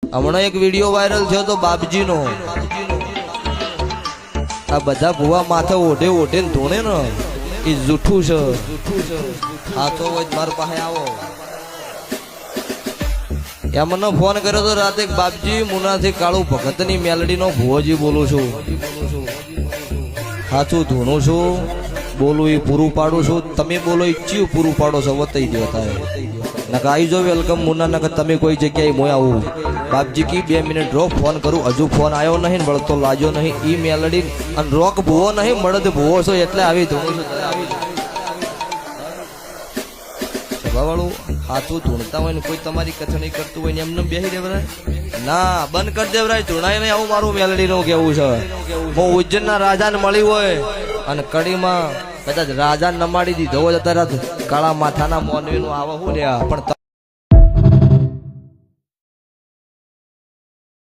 હમણાં એક video viral થયો તો બાપજીનો આ બધા ભુવા માથે ઓઢે ઓઢે ને ધોણે ને એ જૂઠું છે હા તો મારા પાસે આવો એમને ફોન કર્યો તો રાતે બાપજી મુનાથી કાળુ ભગત ની મેલડી નો ભુવોજી બોલું છું સાચું ધૂણું છું બોલું એ પૂરું પાડું છું તમે બોલો ઈચ્છ્યું પૂરું પાડો છો વતાઈ દો થાય નકા આવી જો વેલકમ મુના નકા તમે કોઈ જગ્યાએ મોય આવું બાપજી કી 2 મિનિટ રોક ફોન કરું હજુ ફોન આવ્યો નહીં વળતો લાગ્યો નહીં ઈ મેલડી અને રોક ભૂવો નહીં મળદ ભૂવો છો એટલે આવી ધૂણું છું વાળું હાથું ધૂણતા હોય ને કોઈ તમારી કથણી કરતું હોય ને એમને બેસી દેવરાય ના બંધ કરી દેવરાય ધૂણાય નહીં આવું મારું મેલડી નું કેવું છે હું ઉજ્જૈન ના રાજા ને મળી હોય અને કડીમાં કદાચ રાજા નમાડી દીધો હોય અત્યારે કાળા માથાના મોનવી નું આવો હું લે પણ